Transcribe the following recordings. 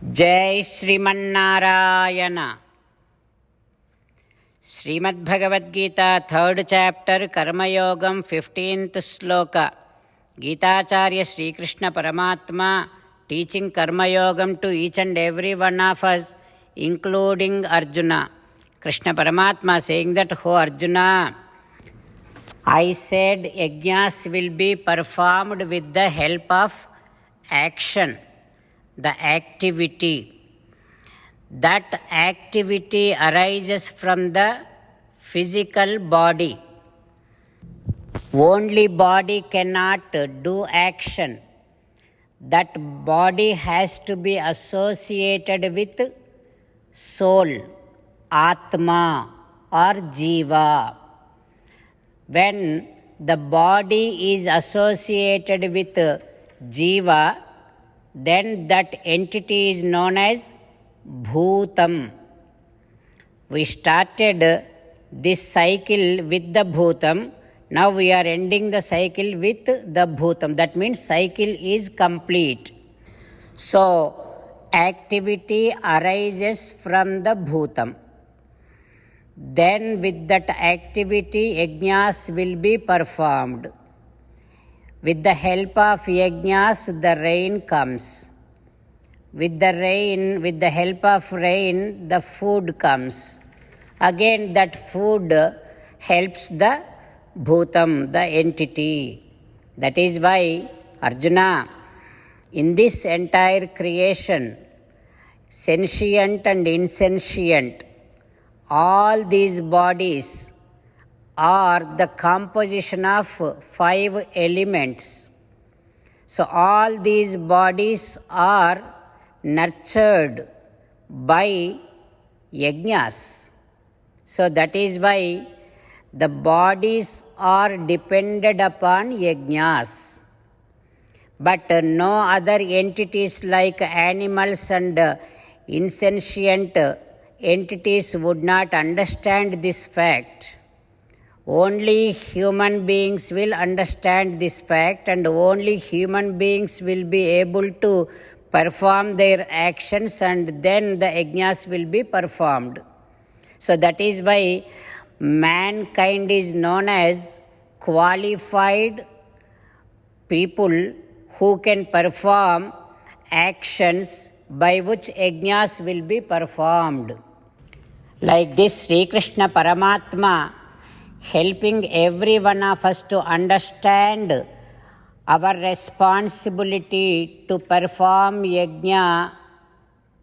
जय Sriman Narayana. Shrimad Bhagavad Gita 3rd chapter कर्मयोगम 15th श्लोक. गीताचार्य श्रीकृष्ण परमात्मा teaching कर्मयोगम to each and every one of us, including Arjuna. Krishna Paramatma saying that, "Oh Arjuna, I said yajnas will be performed with the help of action, the activity. That activity arises from the physical body. Only body cannot do action. That body has to be associated with soul, Atma or Jiva. When the body is associated with Jiva, then that entity is known as Bhutam." We started this cycle with the Bhutam. Now we are ending the cycle with the Bhutam. That means cycle is complete. So activity arises from the Bhutam. Then with that activity yajnas will be performed. With the help of yajnas, the rain comes. With the help of rain, the food comes. Again, that food helps the Bhutam, the entity. That is why, Arjuna, in this entire creation, sentient and insentient, all these bodies are the composition of 5 elements. So all these bodies are nurtured by yajnas. So that is why the bodies are dependent upon yajnas. But no other entities like animals and insentient entities would not understand this fact. Only human beings will understand this fact, and only human beings will be able to perform their actions, and then the yajnas will be performed. So that is why mankind is known as qualified people who can perform actions by which yajnas will be performed. Like this, Sri Krishna Paramatma helping every one of us to understand our responsibility to perform yajna,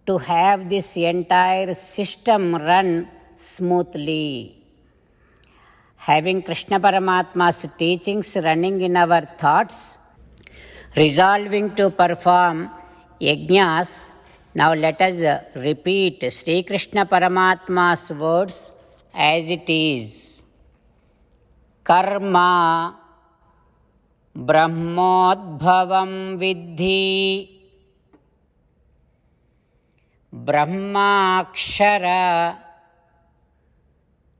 to have this entire system run smoothly. Having Krishna Paramatma's teachings running in our thoughts, resolving to perform yajnas, now let us repeat Sri Krishna Paramatma's words as it is. Karma brahmodbhavam viddhi brahmakshara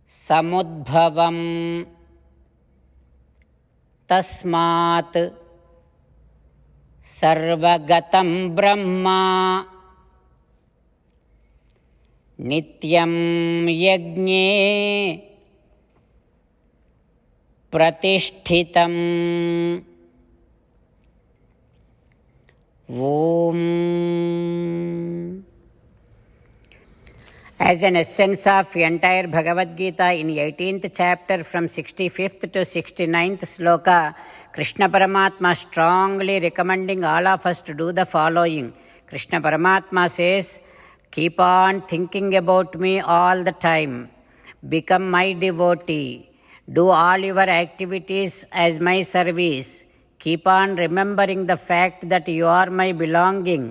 samudbhavam tasmat sarvagatam brahma nityam yajne pratishthitam. Om. As an essence of entire Bhagavad Gita in 18th chapter from 65th to 69th sloka, Krishna Paramatma strongly recommending all of us to do the following. Krishna Paramatma says, "Keep on thinking about me all the time. Become my devotee. Do all your activities as my service. Keep on remembering the fact that you are my belonging.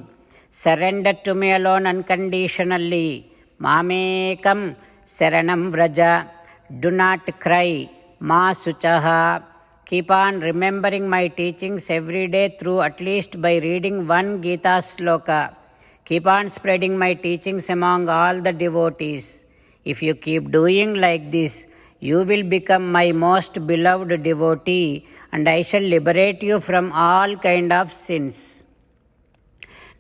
Surrender to me alone unconditionally. Mamekam saranam vraja. Do not cry. Ma suchaha." Keep on remembering my teachings every day through at least by reading one Gita sloka. Keep on spreading my teachings among all the devotees. If you keep doing like this, you will become my most beloved devotee, and I shall liberate you from all kind of sins.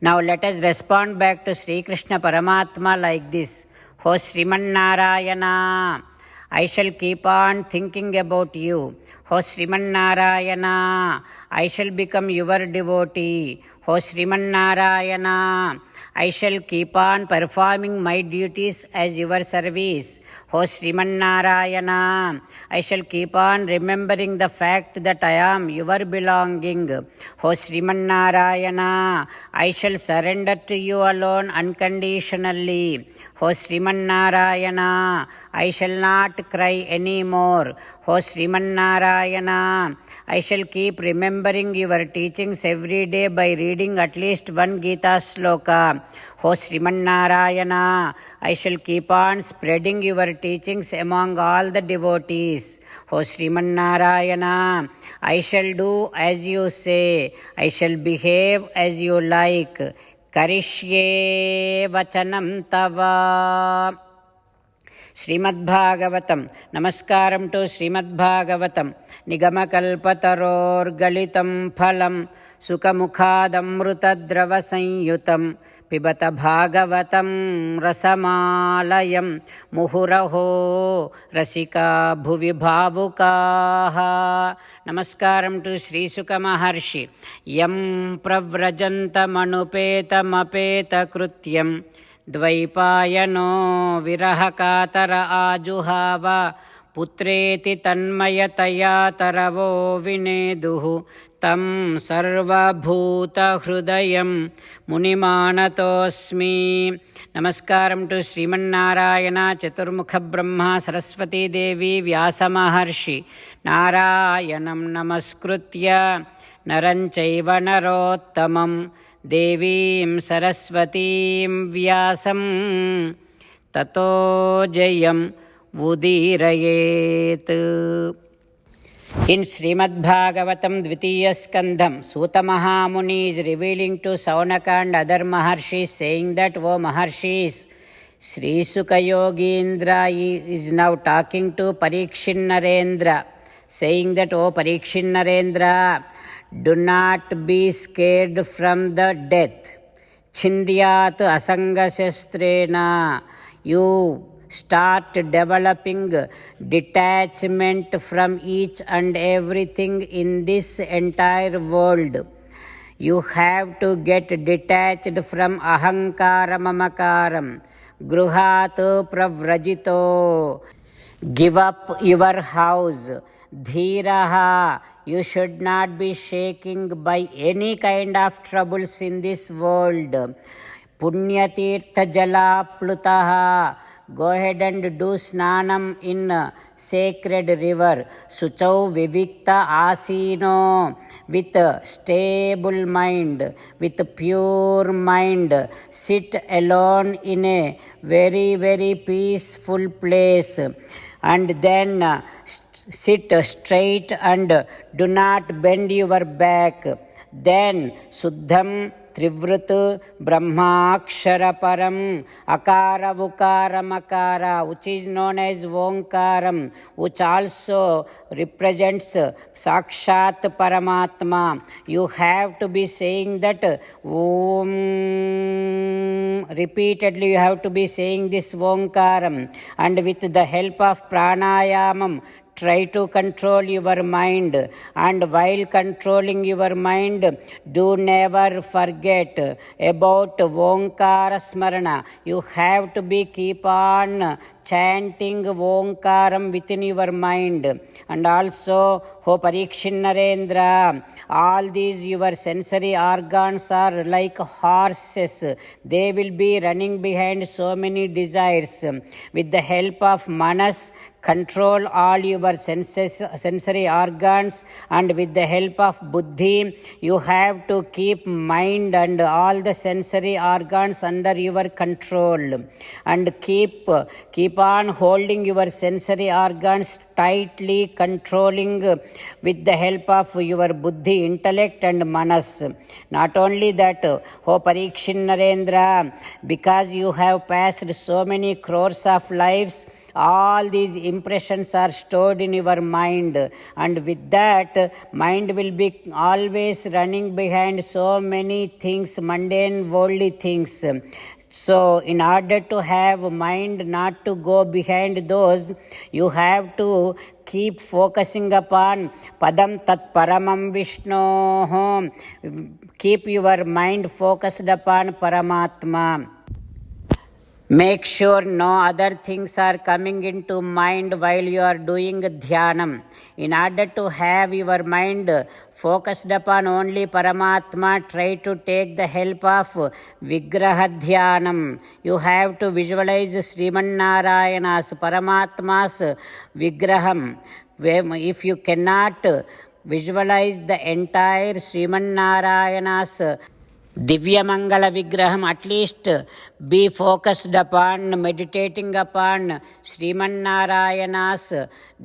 Now let us respond back to Sri Krishna Paramatma like this. O Srimannarayana, I shall keep on thinking about you. O Srimannarayana, I shall become your devotee. O Srimannarayana, I shall keep on performing my duties as your service. O Srimannarayana, I shall keep on remembering the fact that I am your belonging. O Srimannarayana, I shall surrender to you alone unconditionally. O Srimannarayana, I shall not cry anymore. O Srimannarayana, I shall keep remembering your teachings every day by reading at least one Gita sloka. O Srimannarayana, I shall keep on spreading your teachings among all the devotees. O Srimannarayana, I shall do as you say. I shall behave as you like. Karishye vachanam tava. Srimadbhagavatam. Namaskaram to Srimadbhagavatam. Nigamakalpatarorgalitam phalam Sukamukhadamrutadrava sanyutam Pibata Bhagavatam Rasamalayam Muhuraho Rasika Bhuvi Bhavukaha. Namaskaram to Sri Suka Maharshi. Yam pravrajantamanupeta krutyam Dvaipayano virahakatara ajuhava putreti tanmayataya taravo vineduhu tam sarvabhuta hrudayam munimanatosmi. Namaskaram to Srimannarayana, Chaturmukha Brahma, Saraswati Devi, Vyasa Maharshi. Narayanam namaskritya naranchaiva narottamam Devim Saraswatim Vyasam Tato Jayam Udirayet. In Srimad Bhagavatam Dvitiya Skandham, Suta Mahamuni is revealing to Saunaka and other Maharshis, saying that, O Maharshis, Sri Suka Yogindra is now talking to Parikshin Narendra, saying that, O Parikshin Narendra, do not be scared from the death. Chindyat asangasyastrena. You start developing detachment from each and everything in this entire world. You have to get detached from ahankara mamakaram. Gruhat pravrajito. Give up your house. Dhiraha, you should not be shaking by any kind of troubles in this world. Punyatirtha jala plutaha, go ahead and do snanam in sacred river. Suchau vivikta asino, with stable mind, with pure mind. Sit alone in a very, very peaceful place. And then sit straight and do not bend your back. Then Suddham Trivrit Brahmakshara Param Akara Vukara Makara, which is known as Vonkaram, which also represents Sakshat Paramatma. You have to be saying that Om. Repeatedly you have to be saying this Vonkaram, and with the help of pranayamam try to control your mind. And while controlling your mind, do never forget about Vonkara Smarana. You have to be keep on chanting Vonkaram within your mind. And also, O Parikshin Narendra, all these your sensory organs are like horses. They will be running behind so many desires. With the help of Manas, control all your sensory organs, and with the help of Buddhi, you have to keep mind and all the sensory organs under your control, and keep on holding your sensory organs tightly controlling with the help of your buddhi, intellect and manas. Not only that, O Parikshit Narendra, because you have passed so many crores of lives, all these impressions are stored in your mind, and with that mind will be always running behind so many things, mundane worldly things. So in order to have mind not to go behind those, you have to keep focusing upon Padam Tat Paramam Vishnoh. Keep your mind focused upon Paramatma. Make sure no other things are coming into mind while you are doing dhyanam. In order to have your mind focused upon only Paramatma, try to take the help of Vigraha Dhyanam. You have to visualize Sriman Narayana's, Paramatma's Vigraham. If you cannot visualize the entire Sriman Narayana's Divya Mangala Vigraham, at least be focused upon meditating upon Sriman Narayana's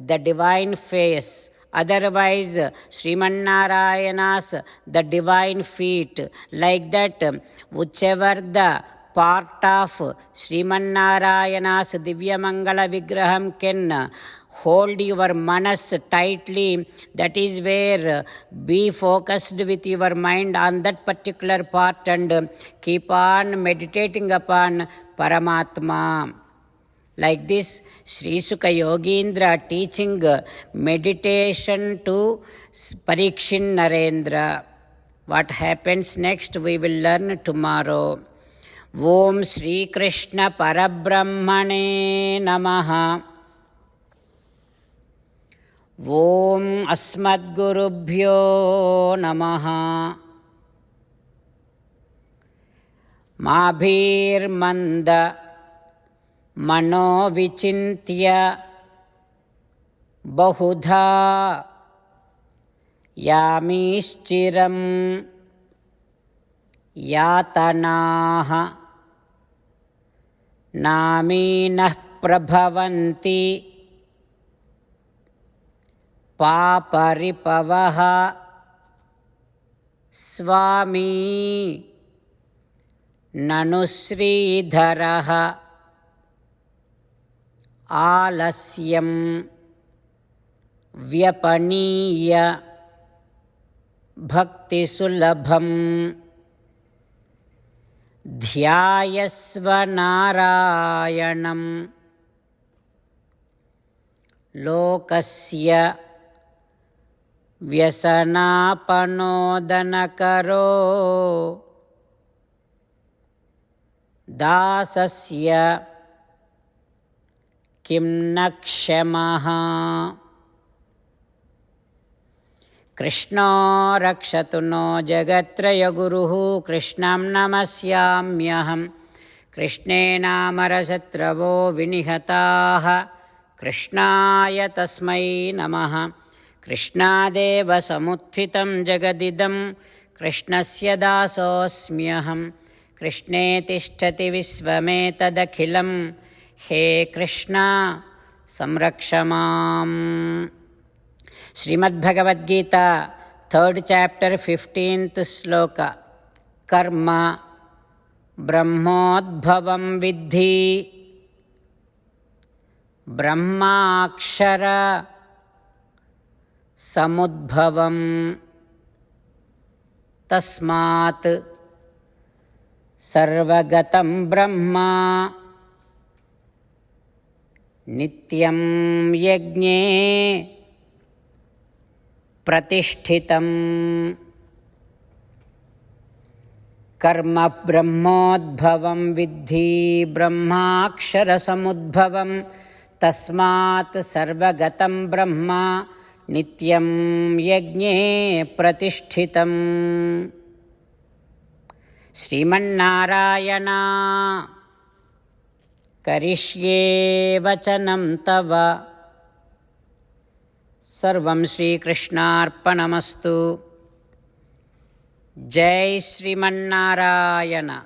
the divine face. Otherwise, Sriman Narayana's the divine feet. Like that, whichever the part of Sriman Narayana's Divya Mangala Vigraham can hold your manas tightly, that is where be focused with your mind on that particular part and keep on meditating upon Paramatma. Like this, Sri Sukha Yogindra teaching meditation to Parikshit Narendra. What happens next we will learn tomorrow. Om Sri Krishna Parabrahmane Namaha. Om Asmadgurubhyo Namaha. Mabhirmanda Mano Vichintya Bahudha Yamischiram Yatanaha Naminah Prabhavanti Paparipavaha Swami Nanusridharaha Alasyam Vyapaniya Bhakti Sulabham Dhyayasva Narayanam Lokasya Vyasanapanodhanakaro Dasasya Kim Nakshamaha. Krishna Rakshatu no Jagatraya Guruhu Krishnam Namasyamyaham. Krishnena Marasatravo Vinihataha Krishnaya Tasmai Namaha. Krishnadeva Samuthitam Jagadidam Krishnasya Dasosmyaham. Krishne Tishtati Visvametadakhilam. He Krishna Samrakshamam. Srimad Bhagavad Gita, 3rd chapter, 15th sloka. Karma Brahmodbhavam Vidhi Brahmakshara Samudbhavam Tasmat Sarvagatam Brahma Nityam Yagne Pratishtitam. Karma Brahmodbhavam Vidhi Brahmakshara Samudbhavam Tasmat Sarvagatam Brahma Nityam Yagne Pratishtitam. Srimannarayana Karishye Vachanam Tava. Sarvam Shri Krishnarpanamastu. Jai Srimannarayana.